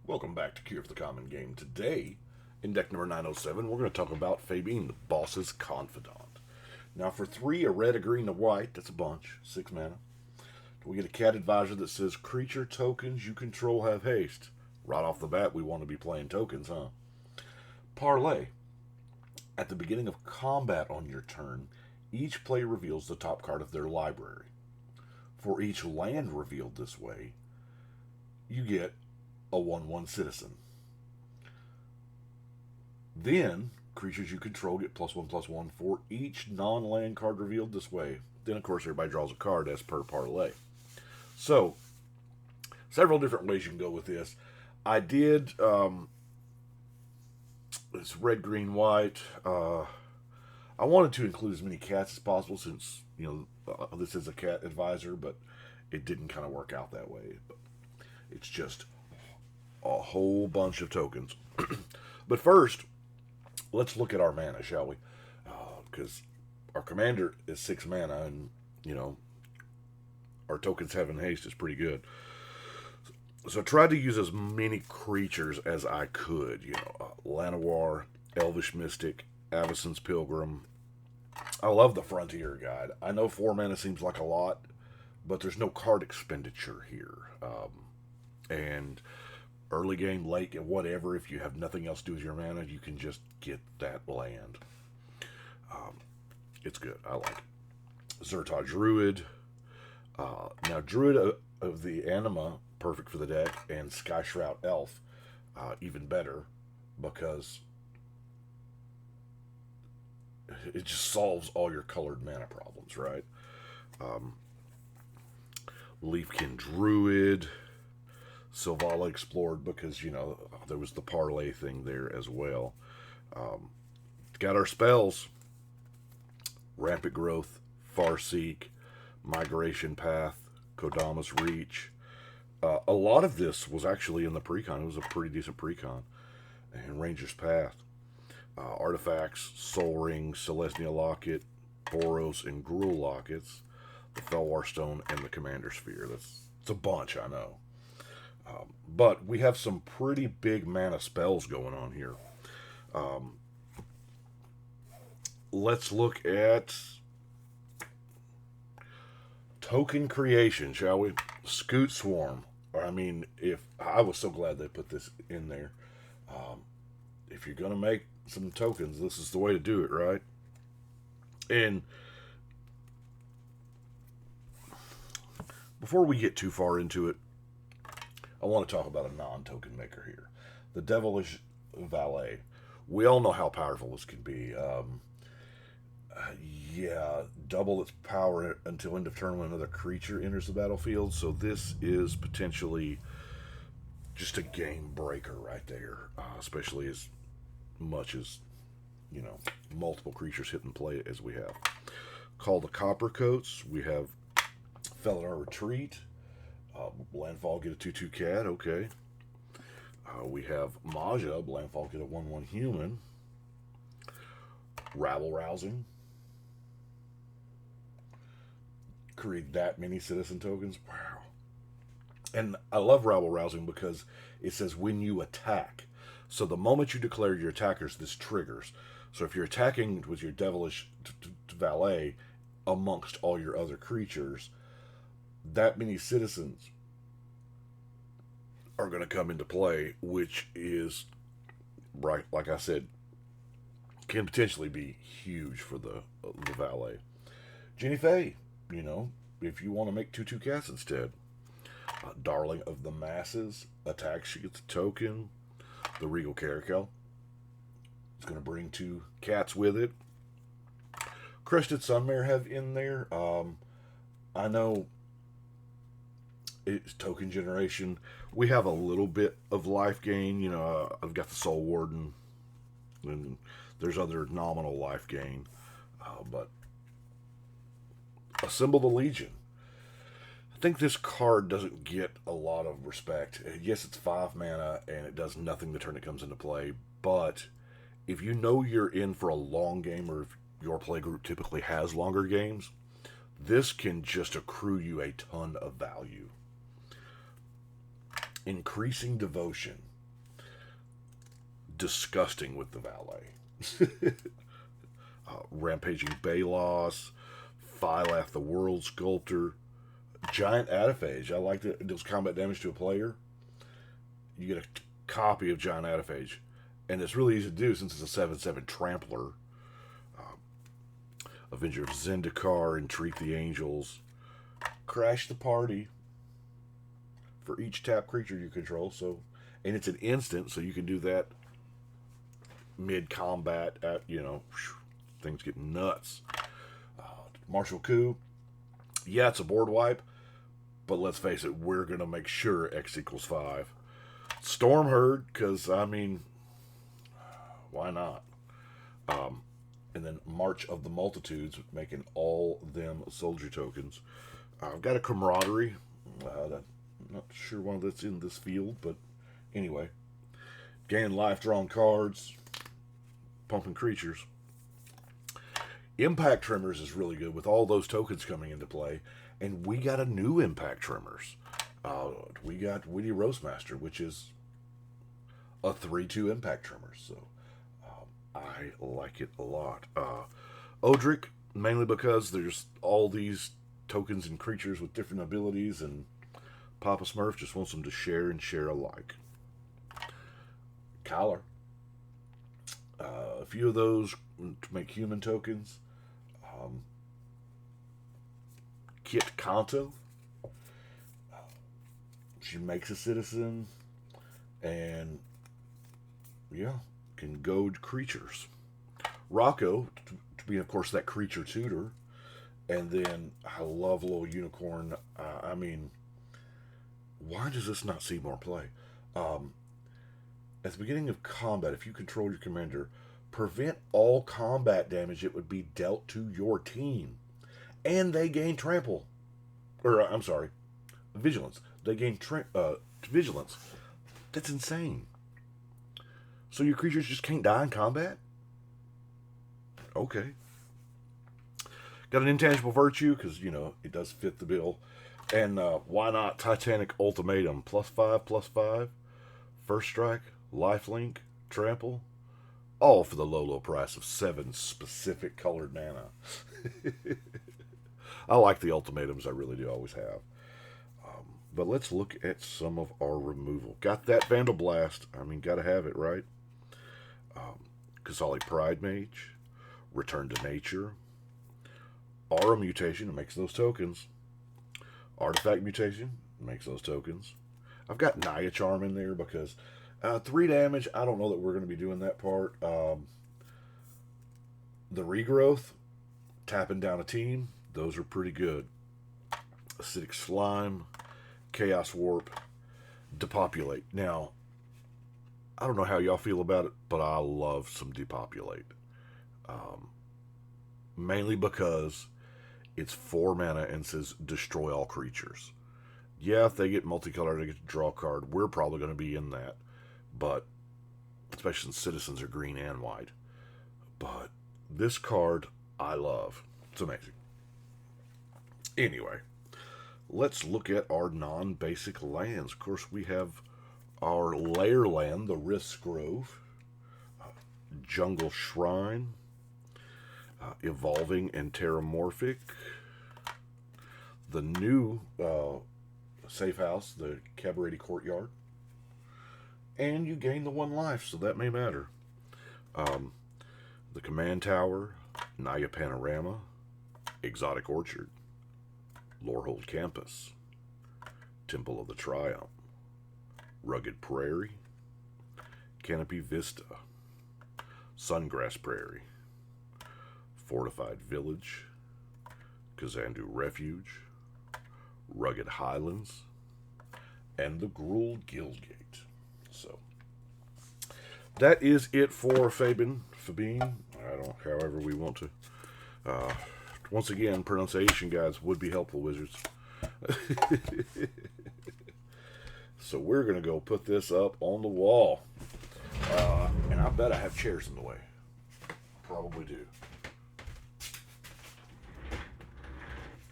Welcome back to Cure for the Common Game. Today, in deck number 907, we're going to talk about Phabine, the boss's Confidant. Now, for 3, a red, a green, a white, that's a bunch, 6 mana. We get a cat advisor that says, creature tokens you control have haste. Right off the bat, we want to be playing tokens, huh? Parlay. At the beginning of combat on your turn, each player reveals the top card of their library. For each land revealed this way, you get a 1/1 citizen. Then, creatures you control get +1/+1 for each non-land card revealed this way. Then, of course, everybody draws a card as per parlay. So, several different ways you can go with this. I did, it's red, green, white. I wanted to include as many cats as possible since, this is a cat advisor, but it didn't kind of work out that way. But it's just a whole bunch of tokens. But first, let's look at our mana, shall we? Because our commander is 6 mana, and, our tokens having haste is pretty good. So I tried to use as many creatures as I could. Llanowar, Elvish Mystic, Avacyn's Pilgrim. I love the Frontier Guide. I know 4 mana seems like a lot, but there's no card expenditure here. And early game, late, whatever, if you have nothing else to do with your mana, you can just get that land. It's good. I like it. Zerta Druid. Now, Druid of the Anima, perfect for the deck, and Sky Shroud Elf, even better, because it just solves all your colored mana problems, right? Leafkin Druid. Sylvala explored because, there was the parlay thing there as well. Got our spells. Rampant Growth, Farseek, Migration Path, Kodama's Reach. A lot of this was actually in the precon. It was a pretty decent precon. And Ranger's Path. Artifacts, Soul Ring, Celestia Locket, Boros, and Gruul Lockets. The Felwar Stone, and the Commander Sphere. It's a bunch, I know. But we have some pretty big mana spells going on here. Let's look at token creation, shall we? Scoot Swarm. I was so glad they put this in there. If you're going to make some tokens, this is the way to do it, right? And before we get too far into it, I want to talk about a non-token maker here. The Devilish Valet. We all know how powerful this can be. Double its power until end of turn when another creature enters the battlefield. So this is potentially just a game breaker right there. Especially as much as, multiple creatures hit and play as we have. Call the Copper Coats. We have Felidar Retreat. Landfall, get a 2/2 cat, okay. We have Maja, Landfall, get a 1/1 human. Rabble Rousing. Create that many citizen tokens. Wow. And I love Rabble Rousing because it says when you attack. So the moment you declare your attackers, this triggers. So if you're attacking with your Devilish Valet amongst all your other creatures, that many citizens are going to come into play, which is, right, like I said, can potentially be huge for the Valet. Jenny Faye, if you want to make 2/2 cats instead. Darling of the Masses, attacks, she gets a token. The Regal Caracal is going to bring 2 cats with it. Crested Sunmare have in there. I know it's token generation. We have a little bit of life gain. I've got the Soul Warden, and there's other nominal life gain. But Assemble the Legion. I think this card doesn't get a lot of respect. Yes, it's 5 mana, and it does nothing the turn it comes into play. But if you know you're in for a long game, or if your play group typically has longer games, this can just accrue you a ton of value. Increasing Devotion. disgusting with the Valet. Rampaging Bellus, Phylath the World Sculptor, Giant Adaphage. I like that it deals combat damage to a player. You get a copy of Giant Adaphage, and it's really easy to do since it's a 7/7 Trampler. Avenger of Zendikar, Entreat the Angels, Crash the Party for each tap creature you control. So, and it's an instant, so you can do that mid-combat at, you know, things get nuts. Martial Coup, yeah, it's a board wipe, but let's face it, we're going to make sure X equals 5. Storm Herd, because, I mean, why not? And then March of the Multitudes, making all them soldier tokens. I've got a Camaraderie. I'm not sure why that's in this field, but anyway. Gain life, drawn cards, pumping creatures. Impact Tremors is really good with all those tokens coming into play. And we got a new Impact Tremors. We got Witty Roastmaster, which is a 3/2 Impact Tremors. So I like it a lot. Odric, mainly because there's all these tokens and creatures with different abilities, and Papa Smurf just wants them to share and share alike. Kyler. A few of those to make human tokens. Kit Kanto. She makes a citizen, and yeah, can goad creatures. Rocco, to be, of course, that creature tutor. And then I love little unicorn. I mean, why does this not see more play? At the beginning of combat, if you control your commander, prevent all combat damage that would be dealt to your team. And they gain trample. Or, I'm sorry, vigilance. They gain vigilance. That's insane. So your creatures just can't die in combat? Okay. Got an Intangible Virtue, because, you know, it does fit the bill. And why not Titanic Ultimatum? +5/+5. First strike, lifelink, trample. All for the low, low price of 7 specific colored mana. I like the ultimatums, I really do, always have. But let's look at some of our removal. Got that Vandal Blast. I mean, gotta have it, right? Kasali Pride Mage. Return to Nature. Aura Mutation, it makes those tokens. Artifact Mutation, makes those tokens. I've got Naya Charm in there because 3 damage, I don't know that we're going to be doing that part. The Regrowth, tapping down a team, those are pretty good. Acidic Slime, Chaos Warp, Depopulate. Now, I don't know how y'all feel about it, but I love some Depopulate. Mainly because it's 4 mana and says destroy all creatures. Yeah, if they get multicolored, they get to draw a card. We're probably going to be in that. But, especially since citizens are green and white. But, this card, I love. It's amazing. Anyway, let's look at our non-basic lands. Of course, we have our lair land, the Risk Grove, Jungle Shrine, Evolving and Terramorphic, the new safe house, the Cabaret Courtyard, and you gain the 1 life, so that may matter. The Command Tower, Naya Panorama, Exotic Orchard, Lorehold Campus, Temple of the Triumph, Rugged Prairie, Canopy Vista, Sungrass Prairie, Fortified Village, Kazandu Refuge, Rugged Highlands, and the Gruul Guildgate. So, that is it for Phabine. However we want to. Once again, pronunciation guides would be helpful, wizards. So we're going to go put this up on the wall. And I bet I have chairs in the way. Probably do.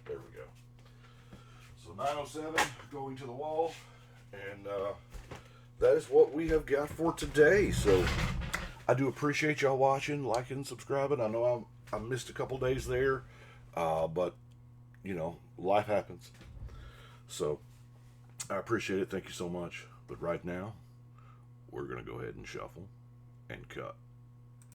There we go. So 907 going to the wall. And that is what we have got for today. So I do appreciate y'all watching, liking, subscribing. I know I missed a couple days there, but you know, life happens. So I appreciate it. Thank you so much. But right now, we're gonna go ahead and shuffle and cut.